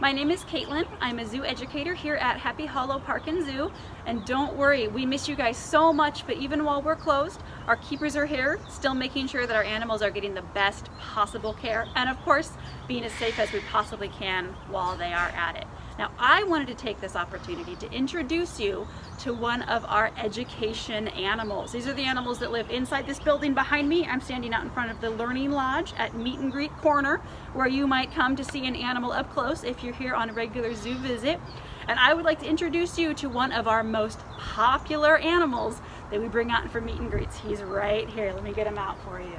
my name is Caitlin. I'm a zoo educator here at Happy Hollow Park and Zoo. And don't worry, we miss you guys so much, but even while we're closed, our keepers are here, still making sure that our animals are getting the best possible care, and of course, being as safe as we possibly can while they are at it. Now, I wanted to take this opportunity to introduce you to one of our education animals. These are the animals that live inside this building behind me. I'm standing out in front of the Learning Lodge at Meet and Greet Corner, where you might come to see an animal up close if you're here on a regular zoo visit. And I would like to introduce you to one of our most popular animals that we bring out for meet and greets. He's right here. Let me get him out for you.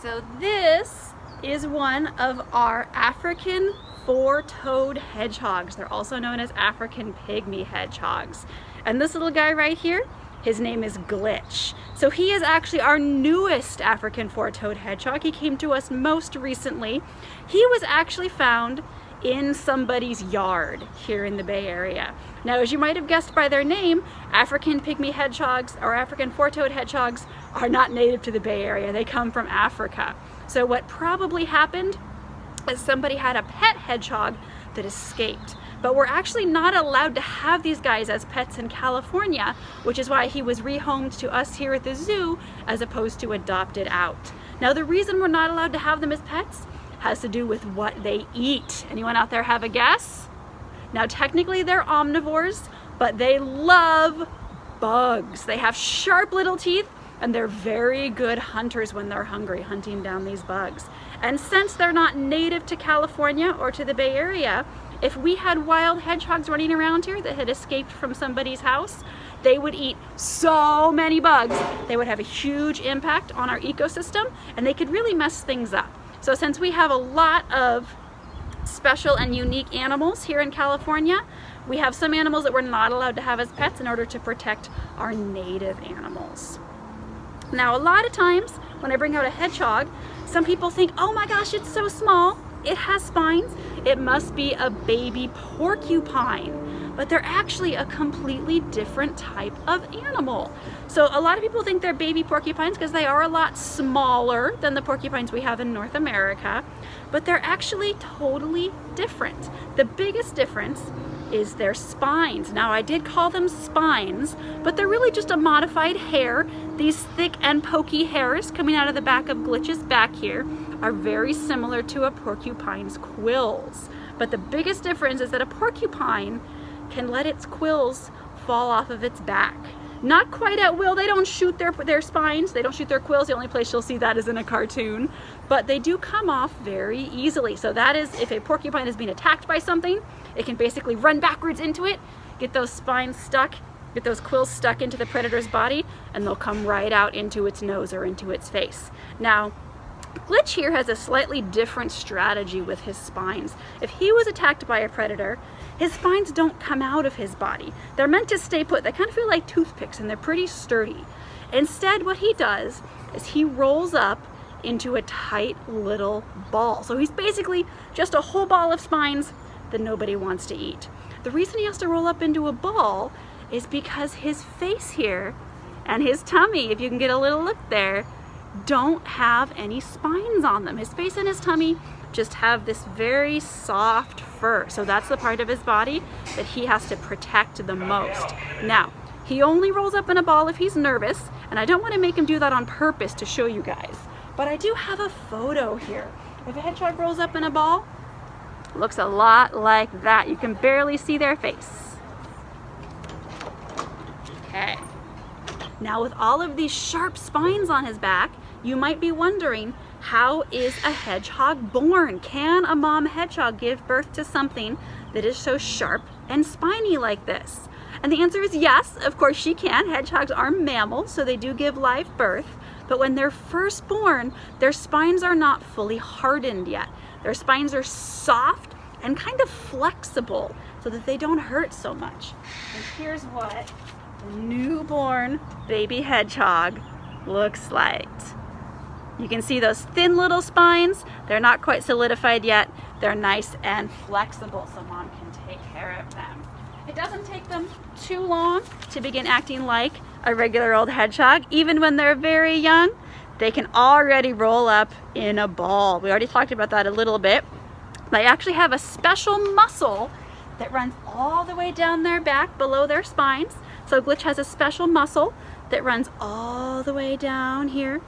So this is one of our African four-toed hedgehogs. They're also known as African pygmy hedgehogs. And this little guy right here, his name is Glitch. So he is actually our newest African four-toed hedgehog. He came to us most recently. He was actually found in somebody's yard here in the Bay Area. Now, as you might have guessed by their name, African pygmy hedgehogs or African four-toed hedgehogs are not native to the Bay Area. They come from Africa. So what probably happened is somebody had a pet hedgehog that escaped. But we're actually not allowed to have these guys as pets in California, which is why he was rehomed to us here at the zoo as opposed to adopted out. Now, the reason we're not allowed to have them as pets has to do with what they eat. Anyone out there have a guess? Now, technically they're omnivores, but they love bugs. They have sharp little teeth, and they're very good hunters when they're hungry, hunting down these bugs. And since they're not native to California or to the Bay Area, if we had wild hedgehogs running around here that had escaped from somebody's house, they would eat so many bugs, they would have a huge impact on our ecosystem, and they could really mess things up. So since we have a lot of special and unique animals here in California, we have some animals that we're not allowed to have as pets in order to protect our native animals. Now, a lot of times when I bring out a hedgehog, some people think, oh my gosh, it's so small. It has spines. It must be a baby porcupine. But they're actually a completely different type of animal. So a lot of people think they're baby porcupines because they are a lot smaller than the porcupines we have in North America, but they're actually totally different. The biggest difference is their spines. Now, I did call them spines, but they're really just a modified hair. These thick and pokey hairs coming out of the back of Glitch's back here are very similar to a porcupine's quills. But the biggest difference is that a porcupine can let its quills fall off of its back. Not quite at will. They don't shoot their spines. They don't shoot their quills. The only place you'll see that is in a cartoon. But they do come off very easily. So that is, if a porcupine is being attacked by something, it can basically run backwards into it, get those spines stuck, get those quills stuck into the predator's body, and they'll come right out into its nose or into its face. Now, Glitch here has a slightly different strategy with his spines. If he was attacked by a predator, his spines don't come out of his body. They're meant to stay put. They kind of feel like toothpicks, and they're pretty sturdy. Instead, what he does is he rolls up into a tight little ball. So he's basically just a whole ball of spines that nobody wants to eat. The reason he has to roll up into a ball is because his face here and his tummy, if you can get a little look there, don't have any spines on them. His face and his tummy just have this very soft fur. So that's the part of his body that he has to protect the most. Now, he only rolls up in a ball if he's nervous, and I don't want to make him do that on purpose to show you guys. But I do have a photo here. If a hedgehog rolls up in a ball, it looks a lot like that. You can barely see their face. Okay. Now, with all of these sharp spines on his back, you might be wondering, how is a hedgehog born? Can a mom hedgehog give birth to something that is so sharp and spiny like this? And the answer is yes, of course she can. Hedgehogs are mammals, so they do give live birth. But when they're first born, their spines are not fully hardened yet. Their spines are soft and kind of flexible so that they don't hurt so much. And here's what a newborn baby hedgehog looks like. You can see those thin little spines. They're not quite solidified yet. They're nice and flexible, so mom can take care of them. It doesn't take them too long to begin acting like a regular old hedgehog. Even when they're very young, they can already roll up in a ball. We already talked about that a little bit. They actually have a special muscle that runs all the way down their back below their spines. So Glitch has a special muscle that runs all the way down here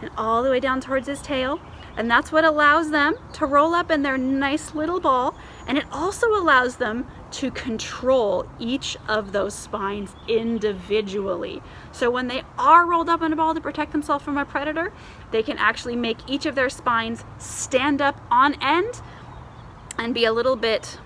and all the way down towards his tail. And that's what allows them to roll up in their nice little ball. And it also allows them to control each of those spines individually. So when they are rolled up in a ball to protect themselves from a predator, they can actually make each of their spines stand up on end and be a little bit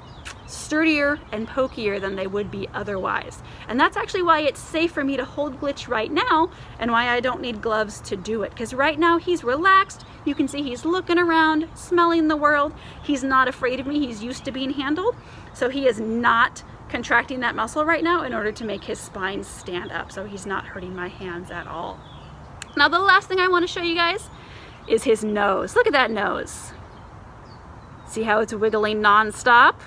sturdier and pokier than they would be otherwise. And that's actually why it's safe for me to hold Glitch right now and why I don't need gloves to do it. Because right now he's relaxed. You can see he's looking around, smelling the world. He's not afraid of me. He's used to being handled. So he is not contracting that muscle right now in order to make his spine stand up. So he's not hurting my hands at all. Now the last thing I want to show you guys is his nose. Look at that nose. See how it's wiggling non-stop?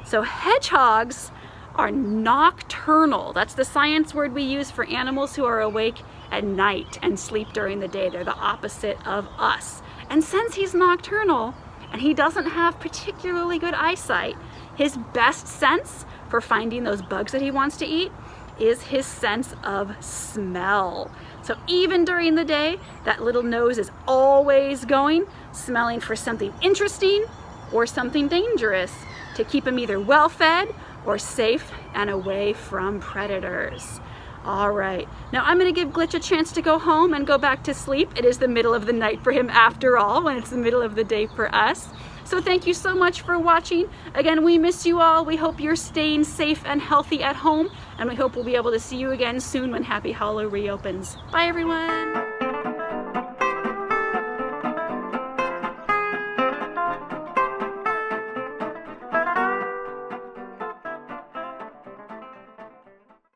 So hedgehogs are nocturnal. That's the science word we use for animals who are awake at night and sleep during the day. They're the opposite of us. And since he's nocturnal and he doesn't have particularly good eyesight, his best sense for finding those bugs that he wants to eat is his sense of smell. So even during the day, that little nose is always going, smelling for something interesting or something dangerous to keep him either well fed or safe and away from predators. All right, now I'm gonna give Glitch a chance to go home and go back to sleep. It is the middle of the night for him after all, when it's the middle of the day for us. So thank you so much for watching. Again, we miss you all. We hope you're staying safe and healthy at home, and we hope we'll be able to see you again soon when Happy Hollow reopens. Bye everyone.